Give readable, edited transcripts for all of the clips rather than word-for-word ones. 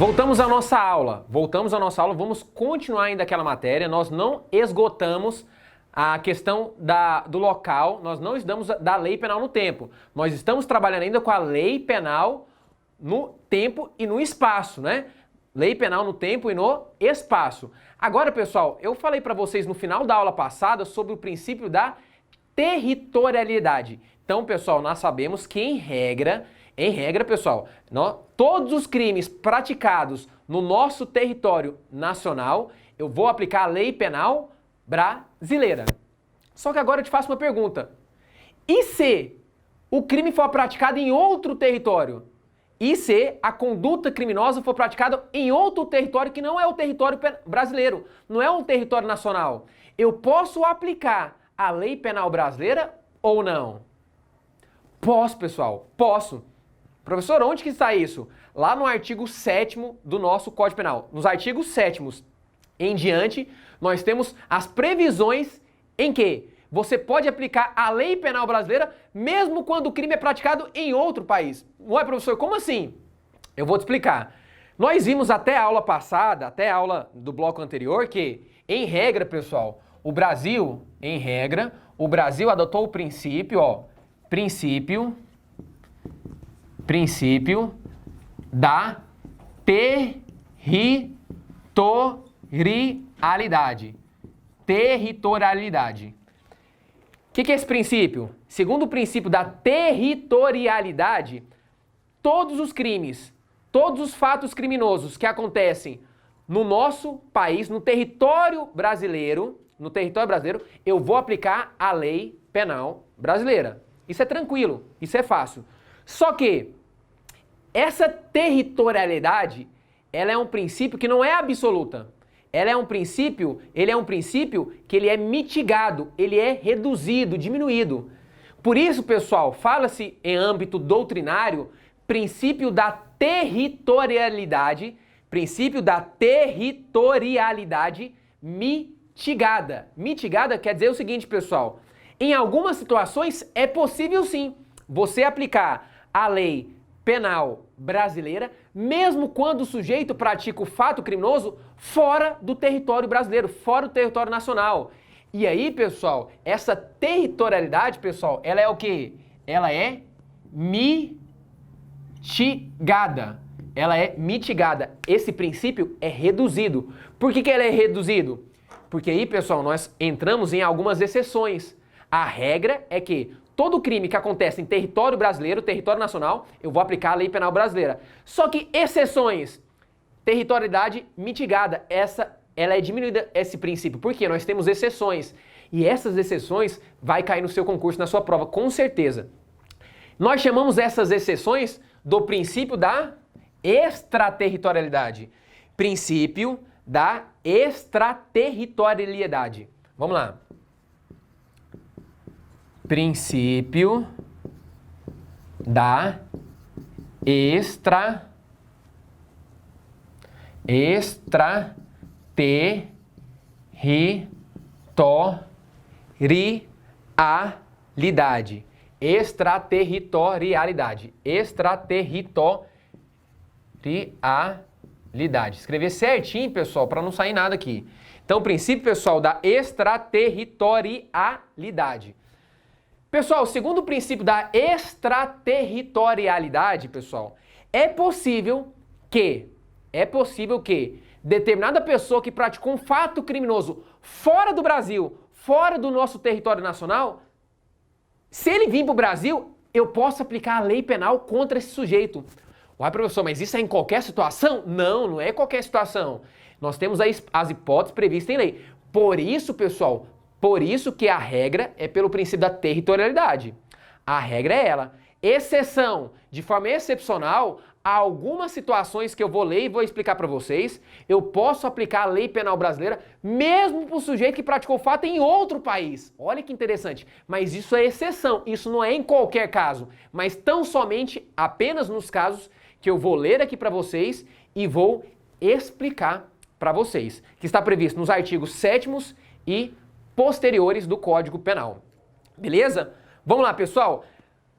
Voltamos à nossa aula, vamos continuar ainda aquela matéria, nós não esgotamos a questão do local, nós não estudamos da lei penal no tempo, nós estamos trabalhando ainda com a lei penal no tempo e no espaço, né? Lei penal no tempo e no espaço. Agora, pessoal, eu falei para vocês no final da aula passada sobre o princípio da territorialidade. Então, pessoal, nós sabemos que em regra, pessoal, todos os crimes praticados no nosso território nacional, eu vou aplicar a lei penal brasileira. Só que agora eu te faço uma pergunta. E se o crime for praticado em outro território? E se a conduta criminosa for praticada em outro território que não é o território brasileiro, não é um território nacional? Eu posso aplicar a lei penal brasileira ou não? Posso, pessoal, posso. Professor, onde que está isso? Lá no artigo 7º do nosso Código Penal. Nos artigos 7º em diante, nós temos as previsões em que você pode aplicar a lei penal brasileira mesmo quando o crime é praticado em outro país. Ué, professor, como assim? Eu vou te explicar. Nós vimos até a aula passada, até a aula do bloco anterior, que, em regra, pessoal, o Brasil adotou o princípio, princípio da territorialidade. Territorialidade. O que é esse princípio? Segundo o princípio da territorialidade, todos os crimes, todos os fatos criminosos que acontecem no nosso país, no território brasileiro, eu vou aplicar a lei penal brasileira. Isso é tranquilo, isso é fácil. Só que essa territorialidade, ela é um princípio que não é absoluta. Ele é um princípio que ele é mitigado, ele é reduzido, diminuído. Por isso, pessoal, fala-se em âmbito doutrinário, princípio da territorialidade mitigada. Mitigada quer dizer o seguinte, pessoal, em algumas situações é possível sim você aplicar a lei penal brasileira, mesmo quando o sujeito pratica o fato criminoso fora do território brasileiro, fora do território nacional. E aí, pessoal, essa territorialidade, pessoal, ela é o quê? Ela é mitigada. Ela é mitigada. Esse princípio é reduzido. Por que ele é reduzido? Porque aí, pessoal, nós entramos em algumas exceções. A regra é que todo crime que acontece em território brasileiro, território nacional, eu vou aplicar a lei penal brasileira. Só que exceções, territorialidade mitigada, ela é diminuída, esse princípio, porque nós temos exceções. E essas exceções vai cair no seu concurso, na sua prova, com certeza. Nós chamamos essas exceções do princípio da extraterritorialidade. Princípio da extraterritorialidade. Vamos lá. Princípio da extraterritorialidade. Extraterritorialidade. Escrever certinho, pessoal, para não sair nada aqui. Então, o princípio, pessoal, da extraterritorialidade. Pessoal, segundo o princípio da extraterritorialidade, pessoal, é possível que determinada pessoa que praticou um fato criminoso fora do Brasil, fora do nosso território nacional, se ele vir para o Brasil, eu posso aplicar a lei penal contra esse sujeito. Uai, professor, mas isso é em qualquer situação? Não, não é em qualquer situação. Nós temos as hipóteses previstas em lei. Por isso, pessoal, que a regra é pelo princípio da territorialidade. A regra é ela. Exceção, de forma excepcional, há algumas situações que eu vou ler e vou explicar para vocês, eu posso aplicar a lei penal brasileira mesmo para o sujeito que praticou o fato em outro país. Olha que interessante. Mas isso é exceção, isso não é em qualquer caso, mas tão somente apenas nos casos que eu vou ler aqui para vocês e vou explicar para vocês, que está previsto nos artigos 7º e posteriores do Código Penal. Beleza? Vamos lá, pessoal.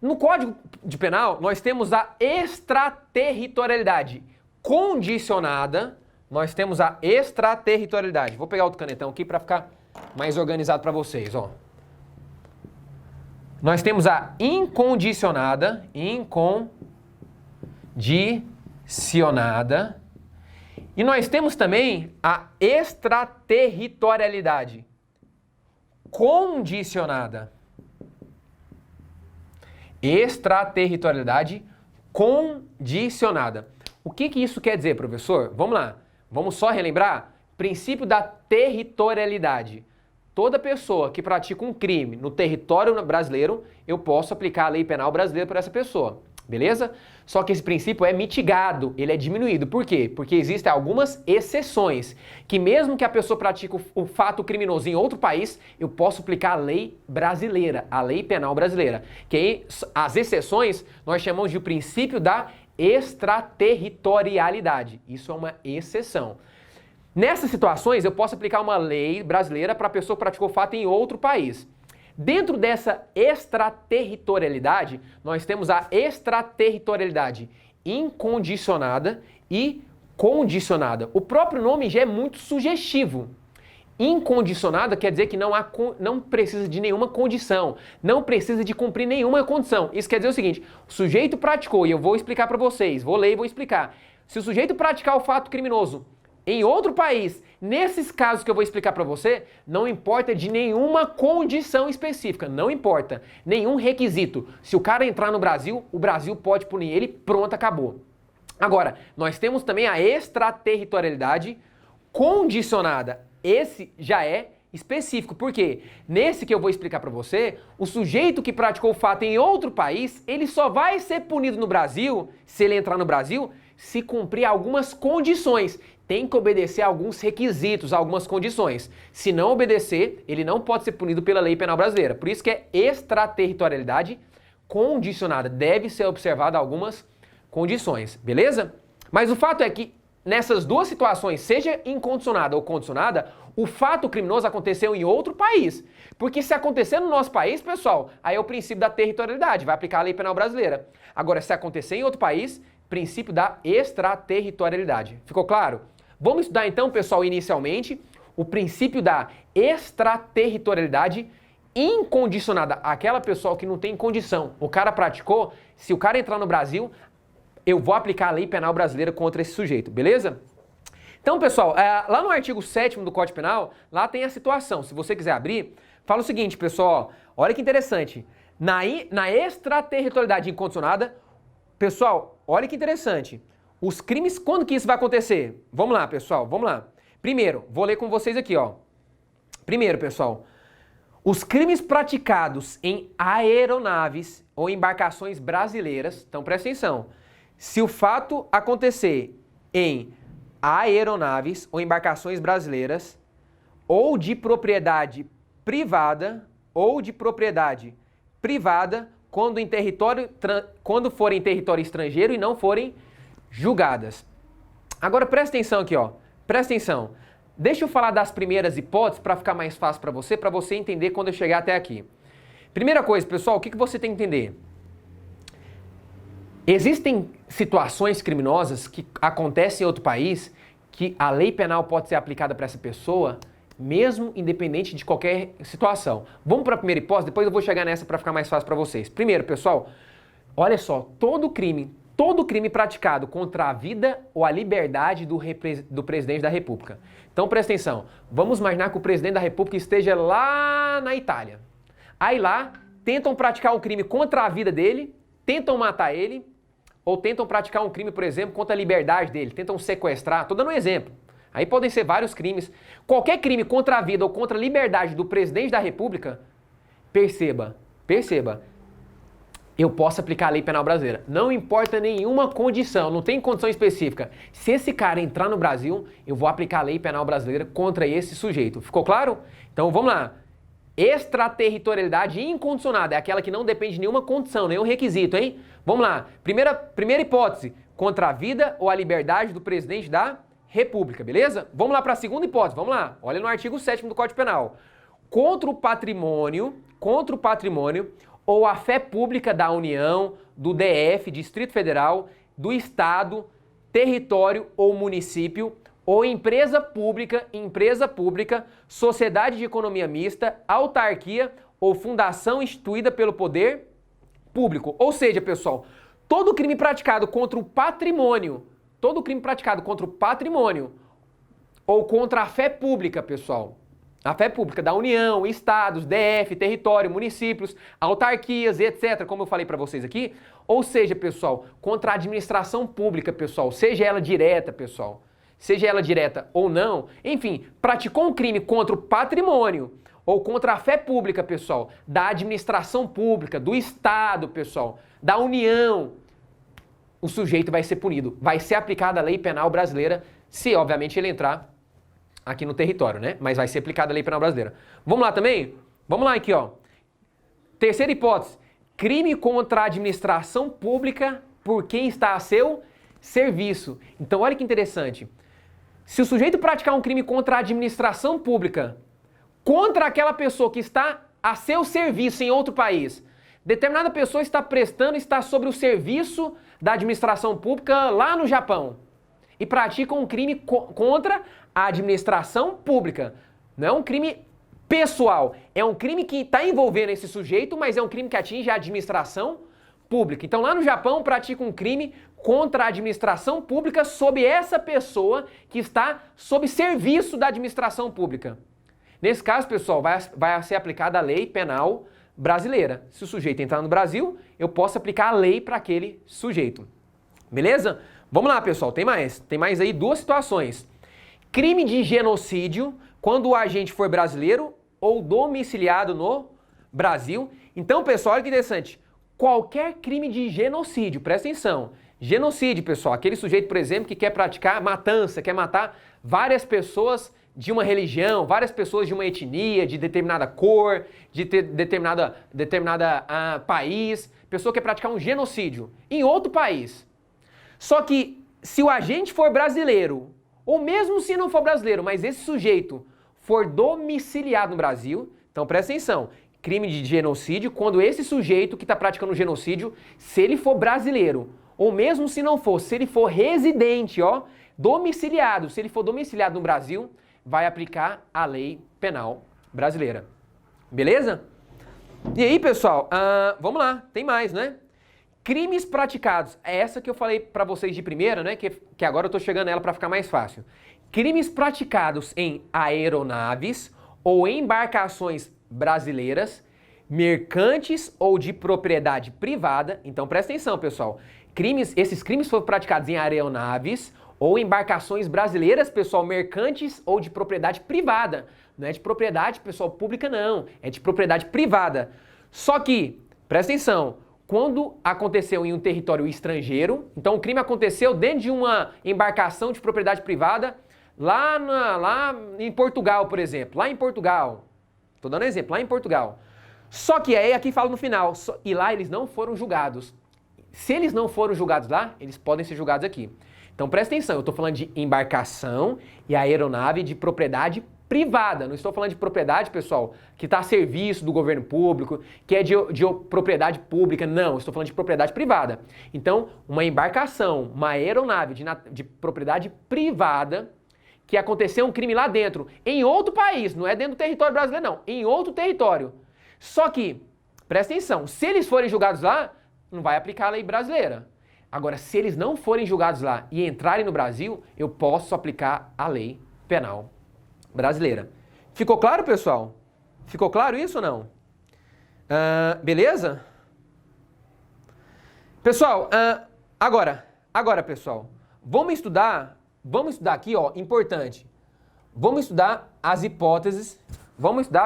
No Código de Penal, nós temos a extraterritorialidade. condicionada, nós temos a extraterritorialidade. Vou pegar outro canetão aqui para ficar mais organizado para vocês, ó. Nós temos a incondicionada, e nós temos também a extraterritorialidade condicionada. Extraterritorialidade condicionada. O que isso quer dizer, professor? Vamos lá. Vamos só relembrar? Princípio da territorialidade. Toda pessoa que pratica um crime no território brasileiro, eu posso aplicar a lei penal brasileira por essa pessoa. Beleza? Só que esse princípio é mitigado, ele é diminuído. Por quê? Porque existem algumas exceções, que mesmo que a pessoa pratique o fato criminoso em outro país, eu posso aplicar a lei brasileira, a lei penal brasileira. Que aí, as exceções nós chamamos de princípio da extraterritorialidade. Isso é uma exceção. Nessas situações, eu posso aplicar uma lei brasileira para a pessoa que praticou o fato em outro país. Dentro dessa extraterritorialidade, nós temos a extraterritorialidade incondicionada e condicionada. O próprio nome já é muito sugestivo. Incondicionada quer dizer que não precisa de nenhuma condição, não precisa de cumprir nenhuma condição. Isso quer dizer o seguinte, o sujeito praticou, e eu vou explicar para vocês, vou ler e vou explicar. Se o sujeito praticar o fato criminoso em outro país, nesses casos que eu vou explicar para você, não importa de nenhuma condição específica, não importa, nenhum requisito. Se o cara entrar no Brasil, o Brasil pode punir ele, pronto, acabou. Agora, nós temos também a extraterritorialidade condicionada. Esse já é específico, porque nesse que eu vou explicar para você, o sujeito que praticou o fato em outro país, ele só vai ser punido no Brasil, se ele entrar no Brasil, se cumprir algumas condições. Tem que obedecer a alguns requisitos, a algumas condições. Se não obedecer, ele não pode ser punido pela lei penal brasileira. Por isso que é extraterritorialidade condicionada. Deve ser observada algumas condições, beleza? Mas o fato é que nessas duas situações, seja incondicionada ou condicionada, o fato criminoso aconteceu em outro país. Porque se acontecer no nosso país, pessoal, aí é o princípio da territorialidade, vai aplicar a lei penal brasileira. Agora, se acontecer em outro país, princípio da extraterritorialidade. Ficou claro? Vamos estudar então, pessoal, inicialmente, o princípio da extraterritorialidade incondicionada. Aquela pessoa que não tem condição. O cara praticou, se o cara entrar no Brasil, eu vou aplicar a lei penal brasileira contra esse sujeito, beleza? Então, pessoal, lá no artigo 7º do Código Penal, lá tem a situação. Se você quiser abrir, fala o seguinte, pessoal, olha que interessante. Na extraterritorialidade incondicionada, pessoal, olha que interessante. Os crimes, quando que isso vai acontecer? Vamos lá, pessoal, vamos lá. Primeiro, vou ler com vocês aqui, ó. Primeiro, pessoal, os crimes praticados em aeronaves ou embarcações brasileiras, então presta atenção, se o fato acontecer em aeronaves ou embarcações brasileiras ou de propriedade privada quando forem em território estrangeiro e não forem julgadas. Agora presta atenção aqui, ó. Presta atenção. Deixa eu falar das primeiras hipóteses para ficar mais fácil para você entender quando eu chegar até aqui. Primeira coisa, pessoal, o que você tem que entender? Existem situações criminosas que acontecem em outro país que a lei penal pode ser aplicada para essa pessoa, mesmo independente de qualquer situação. Vamos para a primeira hipótese, depois eu vou chegar nessa para ficar mais fácil para vocês. Primeiro, pessoal, olha só, todo crime praticado contra a vida ou a liberdade do presidente da República. Então presta atenção, vamos imaginar que o presidente da República esteja lá na Itália. Aí lá, tentam praticar um crime contra a vida dele, tentam matar ele, ou tentam praticar um crime, por exemplo, contra a liberdade dele, tentam sequestrar, estou dando um exemplo. Aí podem ser vários crimes. Qualquer crime contra a vida ou contra a liberdade do presidente da República, perceba, eu posso aplicar a lei penal brasileira. Não importa nenhuma condição, não tem condição específica. Se esse cara entrar no Brasil, eu vou aplicar a lei penal brasileira contra esse sujeito. Ficou claro? Então vamos lá. Extraterritorialidade incondicionada é aquela que não depende de nenhuma condição, nenhum requisito, hein? Vamos lá. Primeira hipótese, contra a vida ou a liberdade do presidente da República, beleza? Vamos lá para a segunda hipótese, vamos lá. Olha no artigo 7º do Código Penal. Contra o patrimônio ou a fé pública da União, do DF, Distrito Federal, do Estado, território ou município, ou empresa pública, sociedade de economia mista, autarquia ou fundação instituída pelo poder público. Ou seja, pessoal, todo crime praticado contra o patrimônio, ou contra a fé pública, pessoal, a fé pública da União, estados, DF, território, municípios, autarquias, etc., como eu falei para vocês aqui, ou seja, pessoal, contra a administração pública, pessoal, seja ela direta, pessoal, seja ela direta ou não, enfim, praticou um crime contra o patrimônio ou contra a fé pública, pessoal, da administração pública, do Estado, pessoal, da União, o sujeito vai ser punido, vai ser aplicada a lei penal brasileira, se, obviamente, ele entrar aqui no território, né? Mas vai ser aplicada a lei penal brasileira. Vamos lá também? Vamos lá aqui, ó. Terceira hipótese. Crime contra a administração pública por quem está a seu serviço. Então, olha que interessante. Se o sujeito praticar um crime contra a administração pública, contra aquela pessoa que está a seu serviço em outro país, determinada pessoa está sobre o serviço da administração pública lá no Japão e pratica um crime contra a administração pública. Não é um crime pessoal, é um crime que está envolvendo esse sujeito, mas é um crime que atinge a administração pública. Então lá no Japão pratica um crime contra a administração pública sob essa pessoa que está sob serviço da administração pública. Nesse caso, pessoal, vai ser aplicada a lei penal brasileira. Se o sujeito entrar no Brasil, eu posso aplicar a lei para aquele sujeito. Beleza? Vamos lá, pessoal, tem mais. Tem mais aí duas situações. Crime de genocídio, quando o agente for brasileiro ou domiciliado no Brasil. Então, pessoal, olha que interessante. Qualquer crime de genocídio, presta atenção. Genocídio, pessoal, aquele sujeito, por exemplo, que quer praticar matança, quer matar várias pessoas de uma religião, várias pessoas de uma etnia, de determinada cor, de determinada país. Pessoa que quer praticar um genocídio em outro país. Só que se o agente for brasileiro, ou mesmo se não for brasileiro, mas esse sujeito for domiciliado no Brasil, então presta atenção, crime de genocídio, quando esse sujeito que está praticando o genocídio, se ele for brasileiro, ou mesmo se não for, se ele for residente, ó, domiciliado, se ele for domiciliado no Brasil, vai aplicar a lei penal brasileira. Beleza? E aí, pessoal, vamos lá, tem mais, né? Crimes praticados, é essa que eu falei para vocês de primeira, né? Que agora eu tô chegando nela para ficar mais fácil. Crimes praticados em aeronaves ou embarcações brasileiras, mercantes ou de propriedade privada. Então presta atenção, pessoal. Esses crimes foram praticados em aeronaves ou embarcações brasileiras, pessoal, mercantes ou de propriedade privada. Não é de propriedade, pessoal, pública não, é de propriedade privada. Só que, presta atenção, quando aconteceu em um território estrangeiro, então o crime aconteceu dentro de uma embarcação de propriedade privada, lá em Portugal, por exemplo, lá em Portugal. Tô dando exemplo, lá em Portugal. Só que aí aqui fala no final, e lá eles não foram julgados. Se eles não foram julgados lá, eles podem ser julgados aqui. Então presta atenção, eu estou falando de embarcação e aeronave de propriedade privada. Não estou falando de propriedade, pessoal, que está a serviço do governo público, que é de propriedade pública. Não, estou falando de propriedade privada. Então, uma embarcação, uma aeronave de propriedade privada, que aconteceu um crime lá dentro, em outro país, não é dentro do território brasileiro, não, em outro território. Só que, presta atenção, se eles forem julgados lá, não vai aplicar a lei brasileira. Agora, se eles não forem julgados lá e entrarem no Brasil, eu posso aplicar a lei penal brasileira. Ficou claro, pessoal? Ficou claro isso ou não? Beleza? Pessoal, agora, pessoal, vamos estudar aqui, ó, importante. Vamos estudar as hipóteses,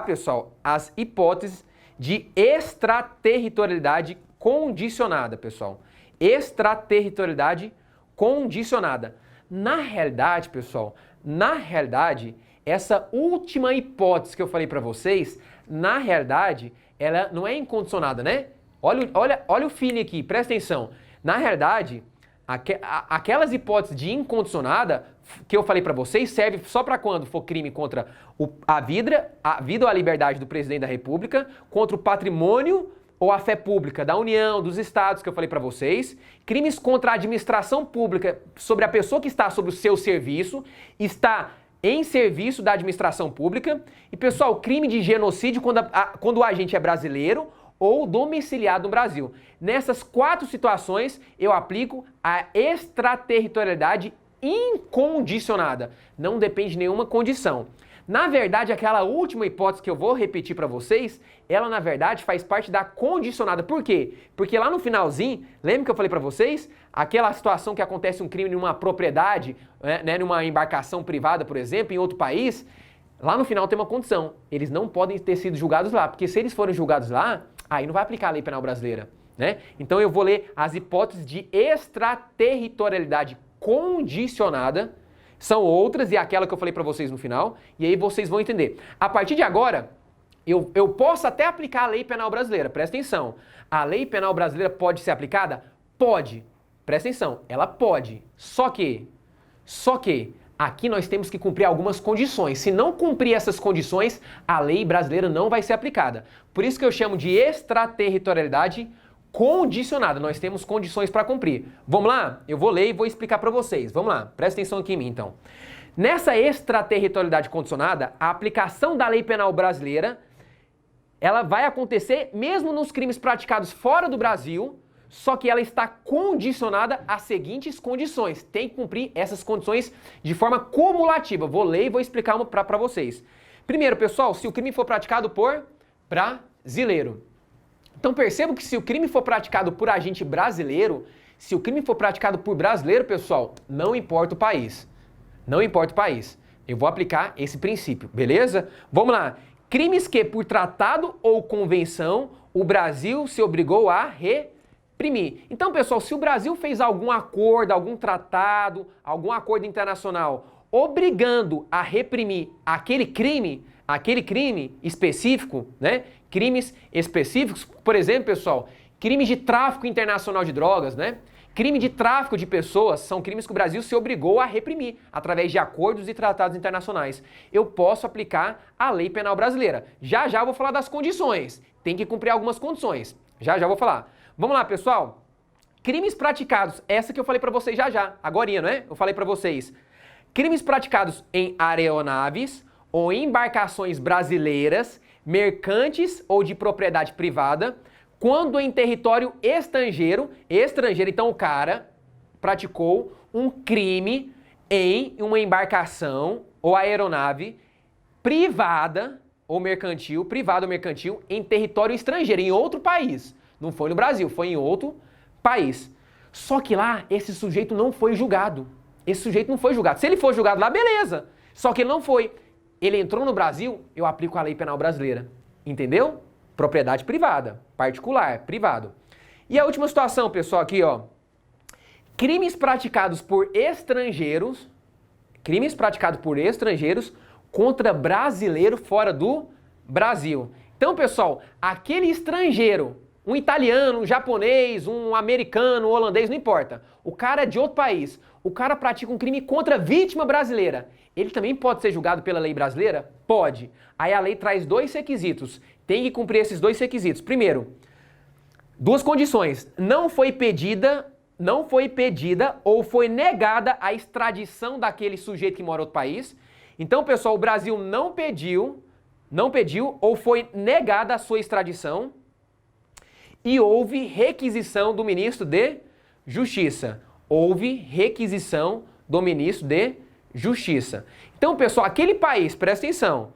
pessoal, as hipóteses de extraterritorialidade condicionada, pessoal. Extraterritorialidade condicionada. Na realidade, pessoal, essa última hipótese que eu falei para vocês, na realidade, ela não é incondicionada, né? Olha o feeling aqui, presta atenção. Na realidade, aquelas hipóteses de incondicionada que eu falei para vocês serve só para quando for crime contra a vida ou a liberdade do presidente da República, contra o patrimônio ou a fé pública da União, dos estados, que eu falei para vocês, crimes contra a administração pública sobre a pessoa que está sob o seu serviço, está em serviço da administração pública, e pessoal, crime de genocídio quando o agente é brasileiro ou domiciliado no Brasil. Nessas 4 situações, eu aplico a extraterritorialidade incondicionada. Não depende de nenhuma condição. Na verdade, aquela última hipótese que eu vou repetir para vocês, ela na verdade faz parte da condicionada. Por quê? Porque lá no finalzinho, lembra que eu falei para vocês? Aquela situação que acontece um crime numa propriedade, né, numa embarcação privada, por exemplo, em outro país, lá no final tem uma condição. Eles não podem ter sido julgados lá, porque se eles forem julgados lá, aí não vai aplicar a lei penal brasileira, né? Então eu vou ler as hipóteses de extraterritorialidade condicionada, são outras, e aquela que eu falei para vocês no final, e aí vocês vão entender. A partir de agora, eu posso até aplicar a lei penal brasileira, presta atenção. A lei penal brasileira pode ser aplicada? Pode. Presta atenção, ela pode. Só que, aqui nós temos que cumprir algumas condições. Se não cumprir essas condições, a lei brasileira não vai ser aplicada. Por isso que eu chamo de extraterritorialidade condicionada. Nós temos condições para cumprir. Vamos lá? Eu vou ler e vou explicar para vocês. Vamos lá, presta atenção aqui em mim então. Nessa extraterritorialidade condicionada, a aplicação da lei penal brasileira, ela vai acontecer mesmo nos crimes praticados fora do Brasil, só que ela está condicionada às seguintes condições. Tem que cumprir essas condições de forma cumulativa. Vou ler e vou explicar uma para vocês. Primeiro, pessoal, se o crime for praticado por brasileiro. Então percebam que se o crime for praticado por agente brasileiro, se o crime for praticado por brasileiro, pessoal, não importa o país. Não importa o país. Eu vou aplicar esse princípio, beleza? Vamos lá. Crimes que, por tratado ou convenção, o Brasil se obrigou a reprimir. Então, pessoal, se o Brasil fez algum acordo, algum tratado, algum acordo internacional, obrigando a reprimir aquele crime específico, né? Crimes específicos, por exemplo, pessoal, crimes de tráfico internacional de drogas, né? Crime de tráfico de pessoas são crimes que o Brasil se obrigou a reprimir através de acordos e tratados internacionais. Eu posso aplicar a lei penal brasileira. Já já eu vou falar das condições. Tem que cumprir algumas condições. Já já eu vou falar. Vamos lá, pessoal. Crimes praticados, essa que eu falei para vocês já, agorinha, não é? Eu falei para vocês. Crimes praticados em aeronaves ou embarcações brasileiras, mercantes ou de propriedade privada, quando em território estrangeiro, então o cara praticou um crime em uma embarcação ou aeronave privada ou mercantil, em território estrangeiro, em outro país. Não foi no Brasil, foi em outro país. Só que lá, esse sujeito não foi julgado. Se ele for julgado lá, beleza. Só que ele não foi. Ele entrou no Brasil, eu aplico a lei penal brasileira. Entendeu? Propriedade privada, particular, privado. E a última situação, pessoal, aqui, ó. Crimes praticados por estrangeiros contra brasileiro fora do Brasil. Então, pessoal, aquele estrangeiro, um italiano, um japonês, um americano, um holandês, não importa. O cara é de outro país. O cara pratica um crime contra vítima brasileira. Ele também pode ser julgado pela lei brasileira? Pode. Aí a lei traz 2 requisitos. Tem que cumprir esses 2 requisitos. Primeiro, 2 condições. Não foi pedida ou foi negada a extradição daquele sujeito que mora em outro país. Então, pessoal, o Brasil não pediu ou foi negada a sua extradição e houve requisição do ministro de Justiça. Então, pessoal, aquele país, presta atenção,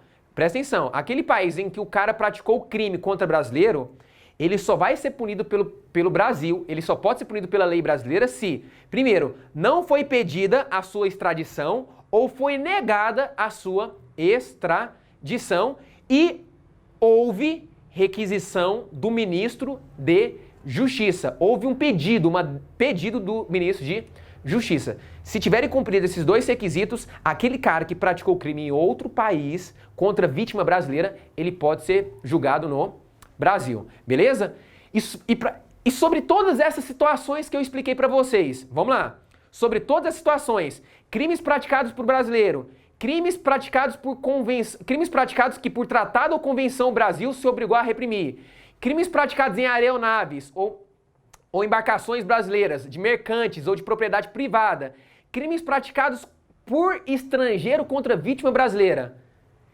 aquele país em que o cara praticou crime contra brasileiro, ele só vai ser punido pelo Brasil, ele só pode ser punido pela lei brasileira se, primeiro, não foi pedida a sua extradição ou foi negada a sua extradição e houve requisição do ministro de Justiça. Houve um pedido do ministro de Justiça. Se tiverem cumprido esses 2 requisitos, aquele cara que praticou crime em outro país contra vítima brasileira, ele pode ser julgado no Brasil. Beleza? E sobre todas essas situações que eu expliquei para vocês, vamos lá. Sobre todas as situações, crimes praticados por brasileiro, crimes praticados que por tratado ou convenção o Brasil se obrigou a reprimir, Crimes praticados em aeronaves ou embarcações brasileiras, de mercantes ou de propriedade privada. Crimes praticados por estrangeiro contra vítima brasileira.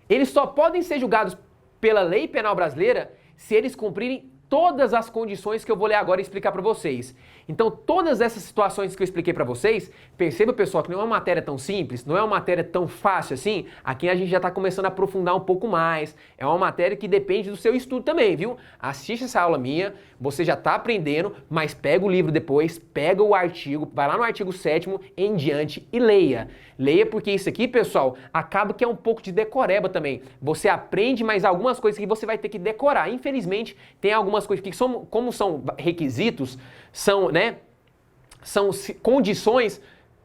Eles só podem ser julgados pela lei penal brasileira se eles cumprirem todas as condições que eu vou ler agora e explicar para vocês. Então, todas essas situações que eu expliquei para vocês, perceba, pessoal, que não é uma matéria tão simples, não é uma matéria tão fácil assim. Aqui a gente já está começando a aprofundar um pouco mais. É uma matéria que depende do seu estudo também, viu? Assiste essa aula minha, você já está aprendendo, mas pega o livro depois, pega o artigo, vai lá no artigo 7º em diante e leia. Leia porque isso aqui, pessoal, acaba que é um pouco de decoreba também. Você aprende, mas algumas coisas que você vai ter que decorar. Infelizmente, tem algumas coisas que, como são requisitos, são, né, são condições,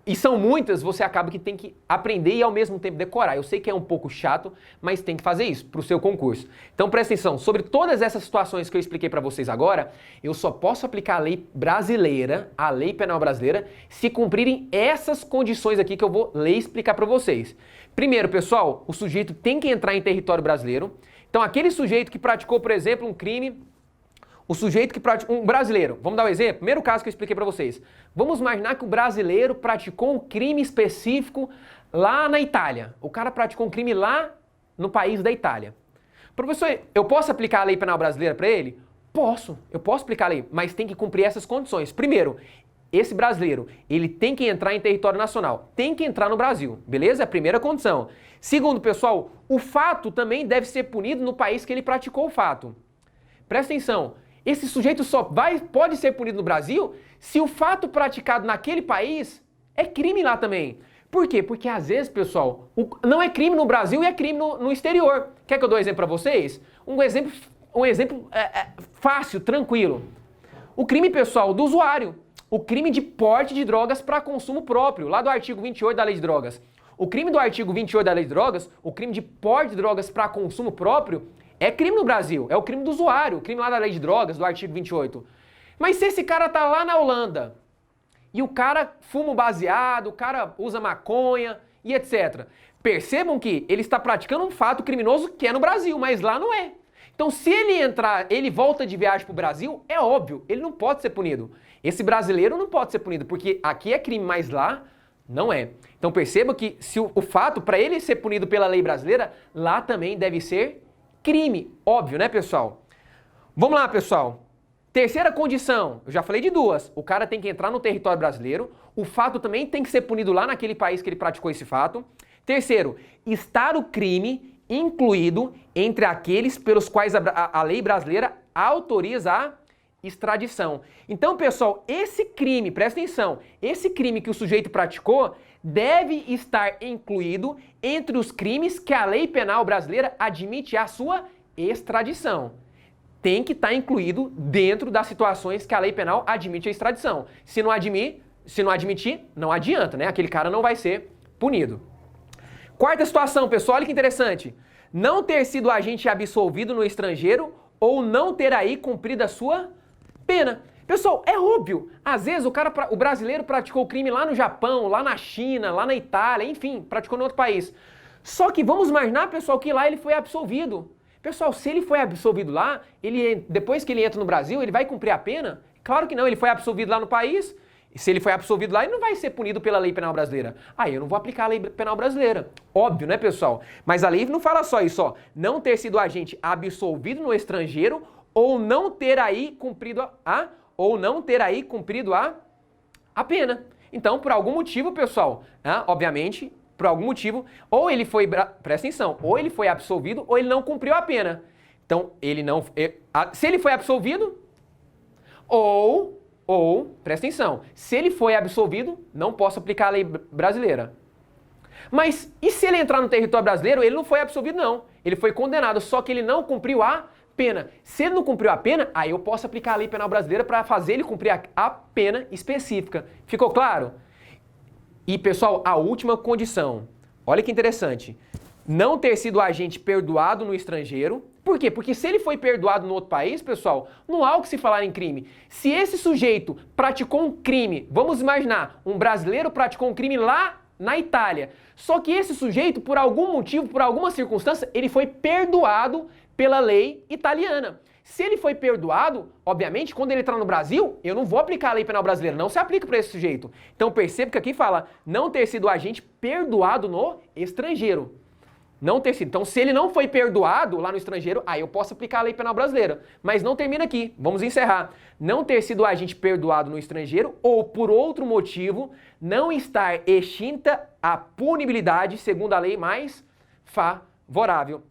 e são muitas, você acaba que tem que aprender e ao mesmo tempo decorar. Eu sei que é um pouco chato, mas tem que fazer isso para o seu concurso. Então presta atenção, sobre todas essas situações que eu expliquei para vocês agora, eu só posso aplicar a lei brasileira, a lei penal brasileira, se cumprirem essas condições aqui que eu vou ler e explicar para vocês. Primeiro, pessoal, o sujeito tem que entrar em território brasileiro. Então aquele sujeito que praticou, por exemplo, um crime, o sujeito que praticou, um brasileiro, vamos dar um exemplo, primeiro caso que eu expliquei para vocês. Vamos imaginar que o brasileiro praticou um crime específico lá na Itália. O cara praticou um crime lá no país da Itália. Professor, eu posso aplicar a lei penal brasileira para ele? Posso, eu posso aplicar a lei, mas tem que cumprir essas condições. Primeiro, esse brasileiro, ele tem que entrar em território nacional, tem que entrar no Brasil, beleza? É a primeira condição. Segundo, pessoal, o fato também deve ser punido no país que ele praticou o fato. Presta atenção. Esse sujeito só pode ser punido no Brasil se o fato praticado naquele país é crime lá também. Por quê? Porque às vezes, pessoal, não é crime no Brasil e é crime no exterior. Quer que eu dou um exemplo para vocês? Um exemplo fácil, tranquilo. O crime, pessoal, do usuário. O crime de porte de drogas para consumo próprio, lá do artigo 28 da Lei de Drogas. O crime do artigo 28 da Lei de Drogas, o crime de porte de drogas para consumo próprio, é crime no Brasil, é o crime do usuário, o crime lá da Lei de Drogas, do artigo 28. Mas se esse cara tá lá na Holanda e o cara fuma um baseado, o cara usa maconha e etc. Percebam que ele está praticando um fato criminoso que é no Brasil, mas lá não é. Então se ele entrar, ele volta de viagem pro Brasil, é óbvio, ele não pode ser punido. Esse brasileiro não pode ser punido, porque aqui é crime, mas lá não é. Então perceba que se o fato, para ele ser punido pela lei brasileira, lá também deve ser crime, óbvio, né, pessoal? Vamos lá, pessoal. Terceira condição, eu já falei de duas. O cara tem que entrar no território brasileiro, o fato também tem que ser punido lá naquele país que ele praticou esse fato. Terceiro, estar o crime incluído entre aqueles pelos quais a lei brasileira autoriza a extradição. Então, pessoal, esse crime, presta atenção, esse crime que o sujeito praticou deve estar incluído entre os crimes que a lei penal brasileira admite a sua extradição. Tem que estar incluído dentro das situações que a lei penal admite a extradição. Se não admitir, não adianta, né? Aquele cara não vai ser punido. Quarta situação, pessoal, olha que interessante. Não ter sido agente absolvido no estrangeiro ou não ter aí cumprido a sua pena. Pessoal, é óbvio, às vezes o brasileiro praticou crime lá no Japão, lá na China, lá na Itália, enfim, praticou em outro país. Só que vamos imaginar, pessoal, que lá ele foi absolvido. Pessoal, se ele foi absolvido lá, depois que ele entra no Brasil, ele vai cumprir a pena? Claro que não, ele foi absolvido lá no país, e se ele foi absolvido lá, ele não vai ser punido pela lei penal brasileira. Eu não vou aplicar a lei penal brasileira. Óbvio, né, pessoal? Mas a lei não fala só isso, ó. Não ter sido agente absolvido no estrangeiro ou não ter aí cumprido a pena. Então, por algum motivo, pessoal, obviamente, por algum motivo, ou ele foi, presta atenção, ou ele foi absolvido ou ele não cumpriu a pena. Então, se ele foi absolvido, presta atenção, se ele foi absolvido, não posso aplicar a lei brasileira. Mas, e se ele entrar no território brasileiro, ele não foi absolvido não, ele foi condenado, só que ele não cumpriu a pena. Se ele não cumpriu a pena, aí eu posso aplicar a lei penal brasileira para fazer ele cumprir a pena específica. Ficou claro? E, pessoal, a última condição. Olha que interessante. Não ter sido agente perdoado no estrangeiro. Por quê? Porque se ele foi perdoado no outro país, pessoal, não há o que se falar em crime. Se esse sujeito praticou um crime, vamos imaginar, um brasileiro praticou um crime lá na Itália. Só que esse sujeito, por algum motivo, por alguma circunstância, ele foi perdoado pela lei italiana. Se ele foi perdoado, obviamente, quando ele entrar no Brasil, eu não vou aplicar a lei penal brasileira, não se aplica para esse sujeito. Então perceba que aqui fala não ter sido agente perdoado no estrangeiro. Não ter sido. Então, se ele não foi perdoado lá no estrangeiro, aí eu posso aplicar a lei penal brasileira. Mas não termina aqui. Vamos encerrar. Não ter sido agente perdoado no estrangeiro ou, por outro motivo, não estar extinta a punibilidade segundo a lei mais favorável.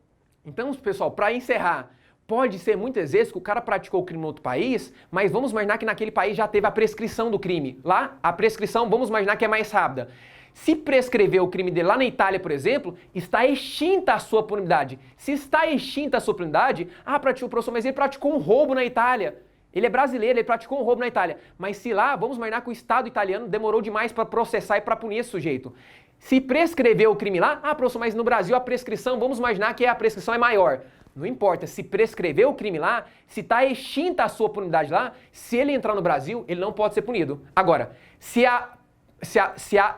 Então, pessoal, para encerrar, pode ser muitas vezes que o cara praticou o crime em outro país, mas vamos imaginar que naquele país já teve a prescrição do crime. Lá, a prescrição, vamos imaginar que é mais rápida. Se prescreveu o crime dele lá na Itália, por exemplo, está extinta a sua punibilidade. Se está extinta a sua punibilidade, praticou, professor, mas ele praticou um roubo na Itália. Ele é brasileiro, ele praticou um roubo na Itália. Mas se lá, vamos imaginar que o Estado italiano demorou demais para processar e para punir esse sujeito. Se prescreveu o crime lá, professor, mas no Brasil a prescrição, vamos imaginar que a prescrição é maior. Não importa, se prescreveu o crime lá, se está extinta a sua punibilidade lá, se ele entrar no Brasil, ele não pode ser punido. Agora, se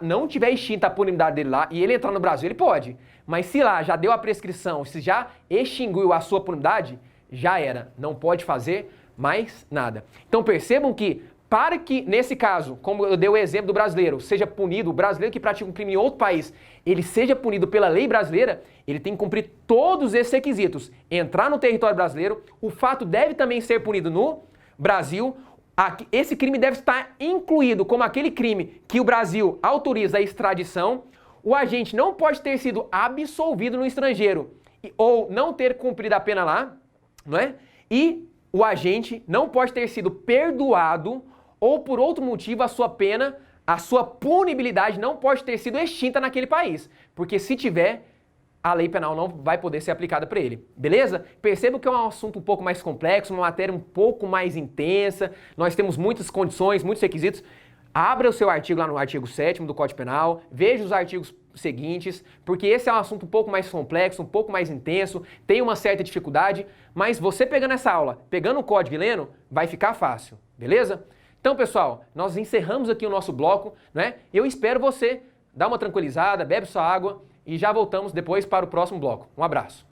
não tiver extinta a punibilidade dele lá e ele entrar no Brasil, ele pode. Mas se lá já deu a prescrição, se já extinguiu a sua punibilidade, já era. Não pode fazer mais nada. Então percebam que, para que, nesse caso, como eu dei o exemplo do brasileiro, seja punido, o brasileiro que pratica um crime em outro país, ele seja punido pela lei brasileira, ele tem que cumprir todos esses requisitos. Entrar no território brasileiro, o fato deve também ser punido no Brasil. Esse crime deve estar incluído como aquele crime que o Brasil autoriza a extradição. O agente não pode ter sido absolvido no estrangeiro ou não ter cumprido a pena lá, não é? E o agente não pode ter sido perdoado ou por outro motivo a sua pena, a sua punibilidade não pode ter sido extinta naquele país. Porque se tiver, a lei penal não vai poder ser aplicada para ele, beleza? Perceba que é um assunto um pouco mais complexo, uma matéria um pouco mais intensa, nós temos muitas condições, muitos requisitos. Abra o seu artigo lá no artigo 7º do Código Penal, veja os artigos seguintes, porque esse é um assunto um pouco mais complexo, um pouco mais intenso, tem uma certa dificuldade, mas você pegando essa aula, pegando o código e lendo, vai ficar fácil, beleza? Então, pessoal, nós encerramos aqui o nosso bloco, né? Eu espero você dar uma tranquilizada, bebe sua água, e já voltamos depois para o próximo bloco. Um abraço.